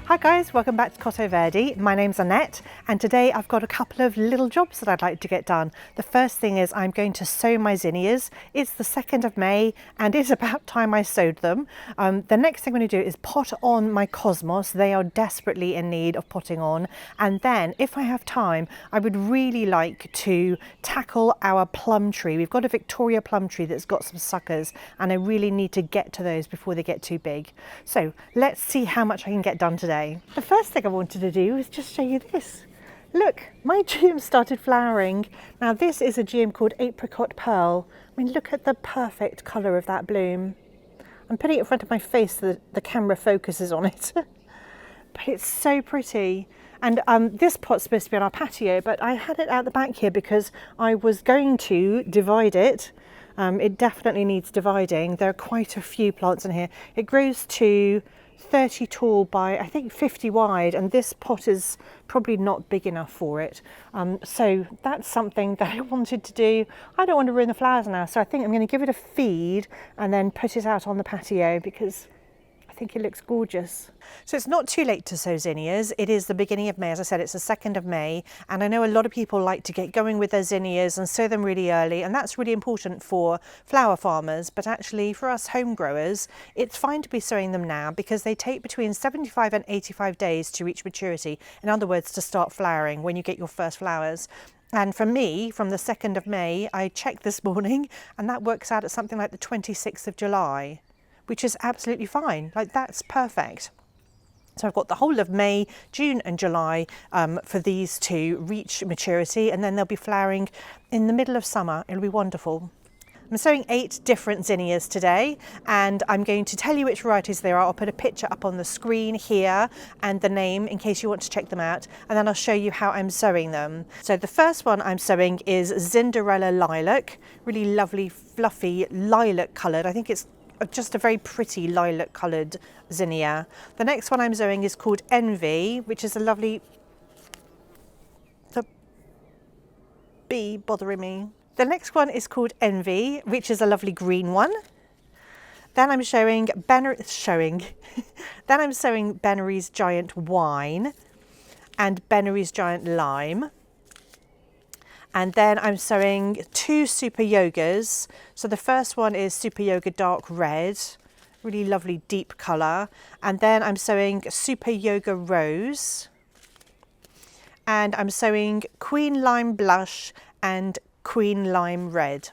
Hi guys, welcome back to Cottoverdi. My name's Annette and today I've got a couple of little jobs that I'd like to get done. The first thing is I'm going to sow my zinnias. It's the 2nd of May and it's about time I sowed them. The next thing I'm going to do is pot on my cosmos. They are desperately in need of potting on. And then if I have time, I would really like to tackle our plum tree. We've got a Victoria plum tree that's got some suckers and I really need to get to those before they get too big. So let's see how much I can get done today. The first thing I wanted to do is just show you this. Look, my GM started flowering. Now this is a GM called Apricot Pearl. I mean, look at the perfect colour of that bloom. I'm putting it in front of my face so that the camera focuses on it. But it's so pretty. And this pot's supposed to be on our patio, but I had it out the back here because I was going to divide it. It definitely needs dividing. There are quite a few plants in here. It grows to 30 tall by I think 50 wide, and this pot is probably not big enough for it. So that's something that I wanted to do. I don't want to ruin the flowers now, so I think I'm going to give it a feed and then put it out on the patio because I think it looks gorgeous. So it's not too late to sow zinnias. It is the beginning of May. As I said, it's the 2nd of May. And I know a lot of people like to get going with their zinnias and sow them really early. And that's really important for flower farmers. But actually for us home growers, it's fine to be sowing them now because they take between 75 and 85 days to reach maturity. In other words, to start flowering when you get your first flowers. And for me, from the 2nd of May, I checked this morning and that works out at something like the 26th of July. Which is absolutely fine, like that's perfect. So I've got the whole of May, June and July for these to reach maturity, and then they'll be flowering in the middle of summer. It'll be wonderful. I'm sowing 8 different zinnias today, and I'm going to tell you which varieties they are. I'll put a picture up on the screen here and the name in case you want to check them out, and then I'll show you how I'm sowing them. So the first one I'm sowing is Cinderella Lilac, really lovely, fluffy lilac coloured. I think it's just a very pretty lilac coloured zinnia. The next one I'm sowing is called Envy, which is a lovely, the bee bothering me. The next one is called Envy, which is a lovely green one. Then I'm sowing Bennery's Giant Wine and Bennery's Giant Lime. And then I'm sowing 2 Super Yogas. So the first one is Super Yoga Dark Red, really lovely deep colour. And then I'm sowing Super Yoga Rose. And I'm sowing Queen Lime Blush and Queen Lime Red.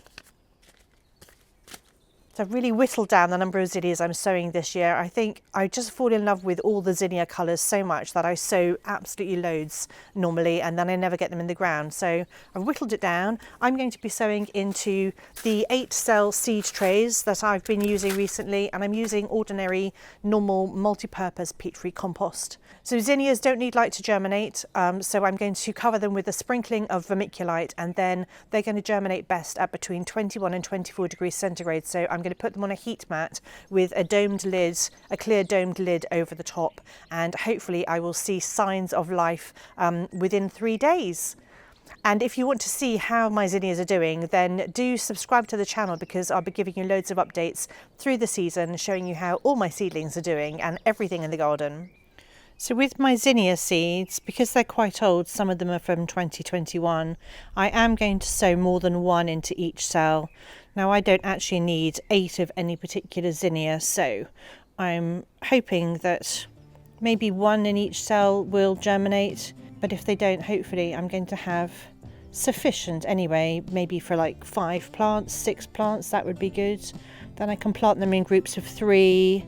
So I've really whittled down the number of zinnias I'm sowing this year. I think I just fall in love with all the zinnia colours so much that I sow absolutely loads normally and then I never get them in the ground. So I've whittled it down. I'm going to be sowing into the 8-cell seed trays that I've been using recently, and I'm using ordinary normal multi-purpose peat-free compost. So zinnias don't need light to germinate, so I'm going to cover them with a sprinkling of vermiculite, and then they're going to germinate best at between 21 and 24 degrees centigrade. So I'm going to put them on a heat mat with a domed lid, a clear domed lid over the top, and hopefully I will see signs of life within 3 days. And if you want to see how my zinnias are doing, then do subscribe to the channel because I'll be giving you loads of updates through the season, showing you how all my seedlings are doing and everything in the garden. So with my zinnia seeds, because they're quite old, some of them are from 2021, I am going to sow more than 1 into each cell. Now I don't actually need 8 of any particular zinnia, so I'm hoping that maybe 1 in each cell will germinate, but if they don't, hopefully I'm going to have sufficient anyway, maybe for like 5 plants, 6 plants, that would be good. Then I can plant them in groups of 3,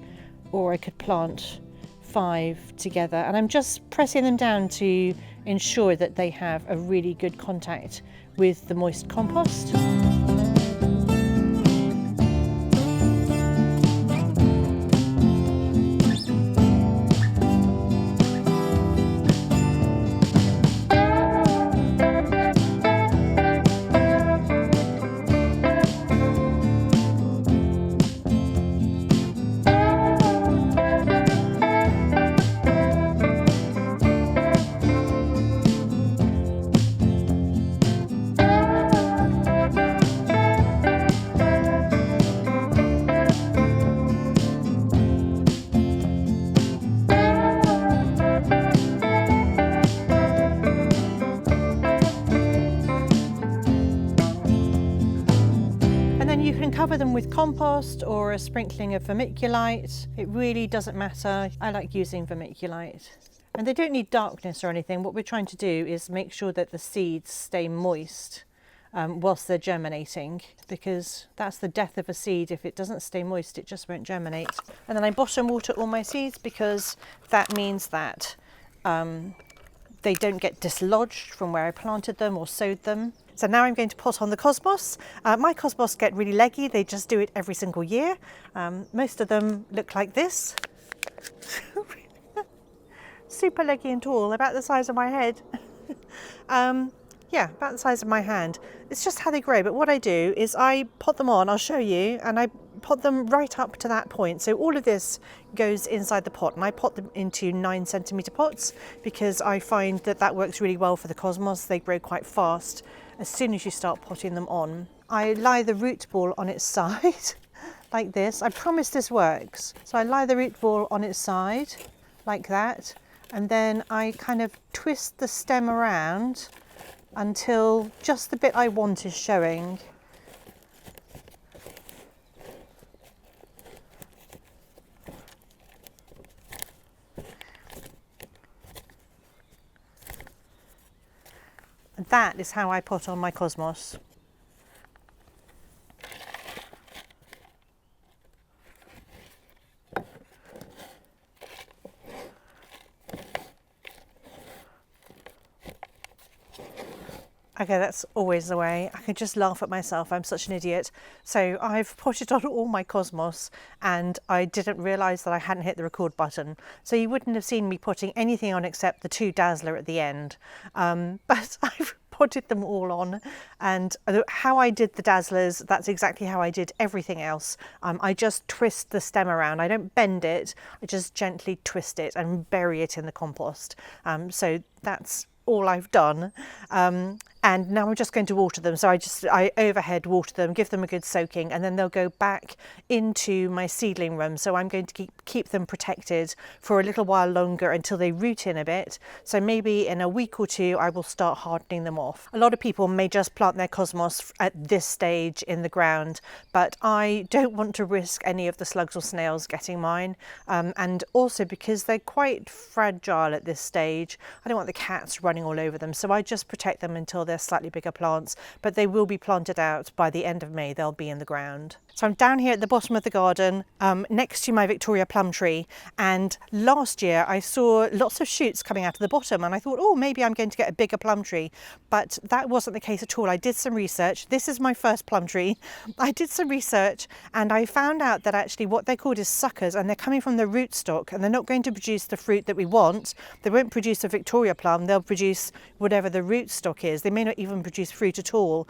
or I could plant 5 together, and I'm just pressing them down to ensure that they have a really good contact with the moist compost. them with compost or a sprinkling of vermiculite. It really doesn't matter. I like using vermiculite. And they don't need darkness or anything. What we're trying to do is make sure that the seeds stay moist whilst they're germinating, because that's the death of a seed. If it doesn't stay moist, it just won't germinate. And then I bottom water all my seeds, because that means that they don't get dislodged from where I planted them or sowed them. So now I'm going to pot on the cosmos. My cosmos get really leggy. They just do it every single year. Most of them look like this. Super leggy and tall, about the size of my head. Yeah, about the size of my hand. It's just how they grow. But what I do is I pot them on, I'll show you, and I pot them right up to that point. So all of this goes inside the pot, and I pot them into 9 centimetre pots, because I find that that works really well for the cosmos. They grow quite fast as soon as you start potting them on. I lie the root ball on its side like this. I promise this works. So I lie the root ball on its side like that, and then I kind of twist the stem around until just the bit I want is showing. And that is how I pot on my cosmos. Okay, that's always the way. I can just laugh at myself. I'm such an idiot. So I've potted on all my cosmos, and I didn't realise that I hadn't hit the record button. So you wouldn't have seen me putting anything on except the 2 dazzler at the end. But I've potted them all on, and how I did the dazzlers, that's exactly how I did everything else. I just twist the stem around. I don't bend it. I just gently twist it and bury it in the compost. So that's all I've done. And now I'm just going to water them. So I overhead water them, give them a good soaking, and then they'll go back into my seedling room. So I'm going to keep them protected for a little while longer until they root in a bit. So maybe in a week or 2 I will start hardening them off. A lot of people may just plant their cosmos at this stage in the ground, but I don't want to risk any of the slugs or snails getting mine. And also because they're quite fragile at this stage, I don't want the cats running all over them. So I just protect them until they're slightly bigger plants, but they will be planted out by the end of May. They'll be in the ground. So I'm down here at the bottom of the garden next to my Victoria plum tree, and last year I saw lots of shoots coming out of the bottom, and I thought, oh, maybe I'm going to get a bigger plum tree, but that wasn't the case at all. I did some research. This is my first plum tree. I did some research and I found out that actually what they're called is suckers, and they're coming from the rootstock, and they're not going to produce the fruit that we want. They won't produce a Victoria plum. They'll produce whatever the rootstock is. They may not even produce fruit at all.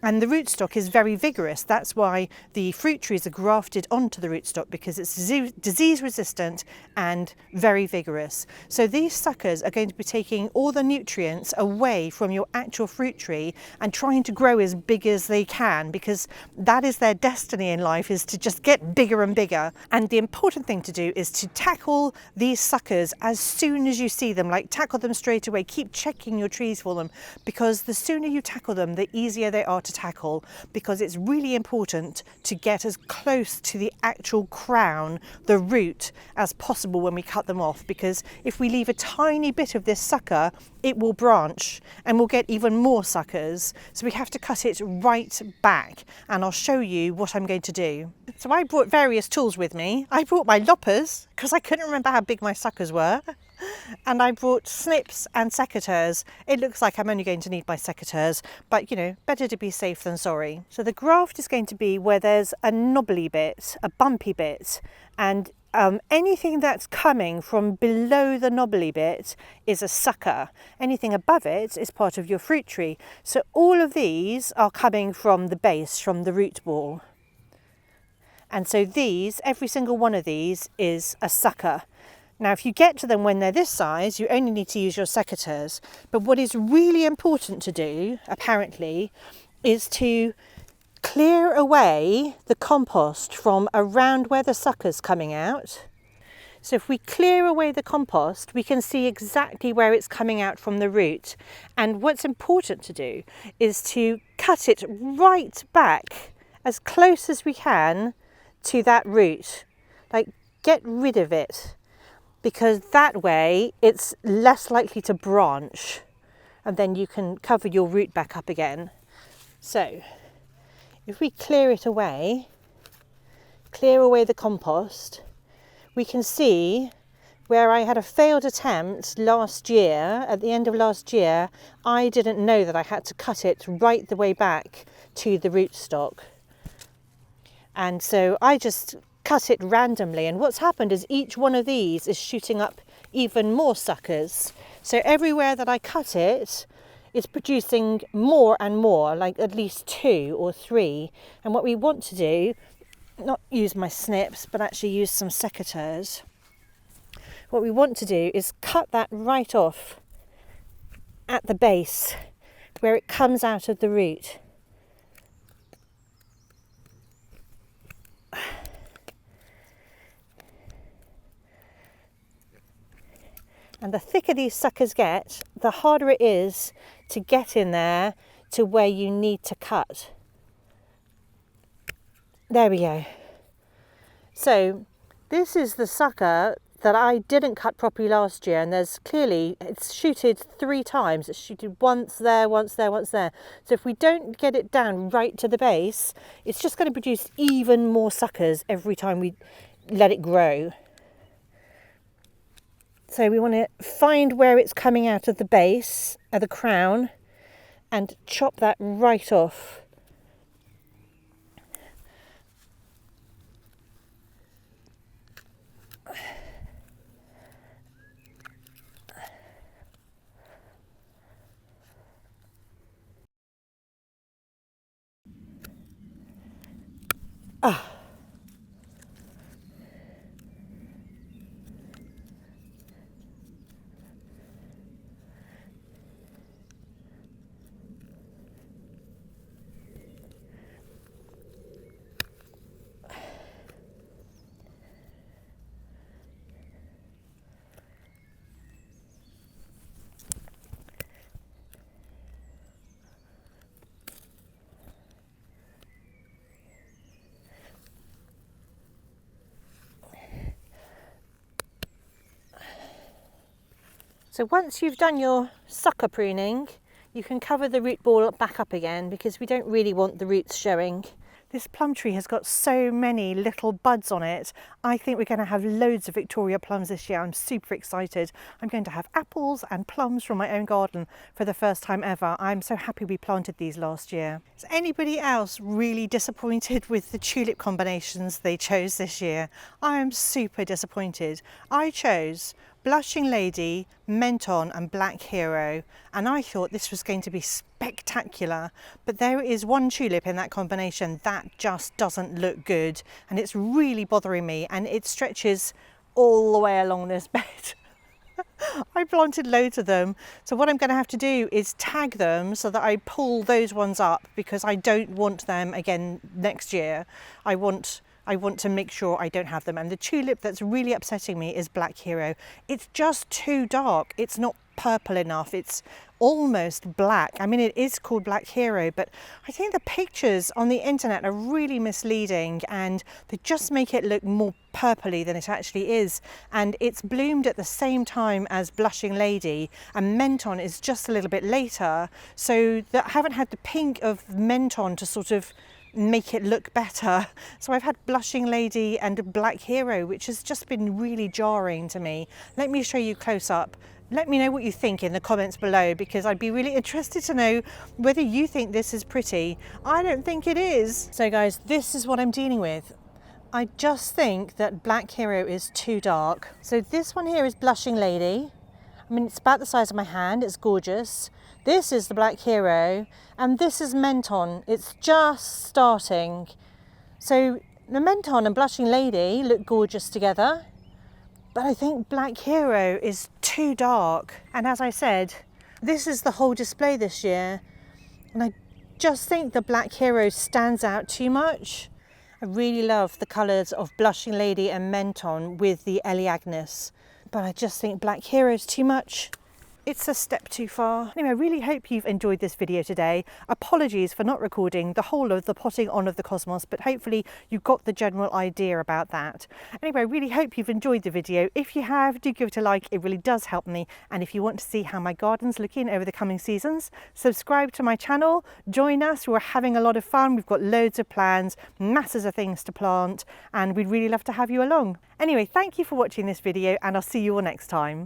And the rootstock is very vigorous. That's why the fruit trees are grafted onto the rootstock, because it's disease resistant and very vigorous. So these suckers are going to be taking all the nutrients away from your actual fruit tree and trying to grow as big as they can, because that is their destiny in life, is to just get bigger and bigger. And the important thing to do is to tackle these suckers as soon as you see them. Like, tackle them straight away. Keep checking your trees for them, because the sooner you tackle them, the easier they are to tackle, because it's really important to get as close to the actual crown, the root, as possible when we cut them off, because if we leave a tiny bit of this sucker, it will branch and we'll get even more suckers. So we have to cut it right back, and I'll show you what I'm going to do. So I brought various tools with me. I brought my loppers because I couldn't remember how big my suckers were. And I brought snips and secateurs. It looks like I'm only going to need my secateurs, but you know, better to be safe than sorry. So the graft is going to be where there's a knobbly bit, a bumpy bit, and anything that's coming from below the knobbly bit is a sucker. Anything above it is part of your fruit tree. So all of these are coming from the base, from the root ball. And so these, every single one of these is a sucker. Now, if you get to them when they're this size, you only need to use your secateurs. But what is really important to do, apparently, is to clear away the compost from around where the sucker's coming out. So if we clear away the compost, we can see exactly where it's coming out from the root. And what's important to do is to cut it right back as close as we can to that root. Like, get rid of it, because that way it's less likely to branch, and then you can cover your root back up again. So if we clear it away, clear away the compost, we can see where I had a failed attempt last year, at the end of last year, I didn't know that I had to cut it right the way back to the rootstock. And so I just cut it randomly, and what's happened is each one of these is shooting up even more suckers. So everywhere that I cut it, it's producing more and more, like at least 2 or 3. And what we want to do, not use my snips, but actually use some secateurs. What we want to do is cut that right off at the base where it comes out of the root. And the thicker these suckers get, the harder it is to get in there to where you need to cut. There we go. So this is the sucker that I didn't cut properly last year, and there's clearly, it's shooted 3 times. It's shooted once there, once there, once there. So if we don't get it down right to the base, it's just going to produce even more suckers every time we let it grow. So we want to find where it's coming out of the base, at the crown, and chop that right off. So once you've done your sucker pruning, you can cover the root ball back up again, because we don't really want the roots showing. This plum tree has got so many little buds on it. I think we're going to have loads of Victoria plums this year. I'm super excited. I'm going to have apples and plums from my own garden for the first time ever. I'm so happy we planted these last year. Is anybody else really disappointed with the tulip combinations they chose this year? I am super disappointed. I chose Blushing Lady, Menton and Black Hero, and I thought this was going to be spectacular, but there is one tulip in that combination that just doesn't look good, and it's really bothering me, and it stretches all the way along this bed. I planted loads of them, so what I'm going to have to do is tag them so that I pull those ones up, because I don't want them again next year. I want to make sure I don't have them. And the tulip that's really upsetting me is Black Hero. It's just too dark. It's not purple enough. It's almost black. I mean, it is called Black Hero, but I think the pictures on the internet are really misleading, and they just make it look more purpley than it actually is. And it's bloomed at the same time as Blushing Lady, and Menton is just a little bit later. So I haven't had the pink of Menton to sort of make it look better. So I've had Blushing Lady and Black Hero, which has just been really jarring to me. Let me show you close up. Let me know what you think in the comments below, because I'd be really interested to know whether you think this is pretty. I don't think it is. So guys, this is what I'm dealing with. I just think that Black Hero is too dark. So this one here is Blushing Lady. I mean, it's about the size of my hand. It's gorgeous. This is the Black Hero, and this is Menton. It's just starting. So the Menton and Blushing Lady look gorgeous together, but I think Black Hero is too dark. And as I said, this is the whole display this year, and I just think the Black Hero stands out too much. I really love the colours of Blushing Lady and Menton with the Ellie Agnes, but I just think Black Hero is too much. It's a step too far. Anyway, I really hope you've enjoyed this video today. Apologies for not recording the whole of the potting on of the cosmos, but hopefully you got the general idea about that. Anyway, I really hope you've enjoyed the video. If you have, do give it a like. It really does help me. And if you want to see how my garden's looking over the coming seasons, subscribe to my channel, join us. We're having a lot of fun. We've got loads of plans, masses of things to plant, and we'd really love to have you along. Anyway, thank you for watching this video, and I'll see you all next time.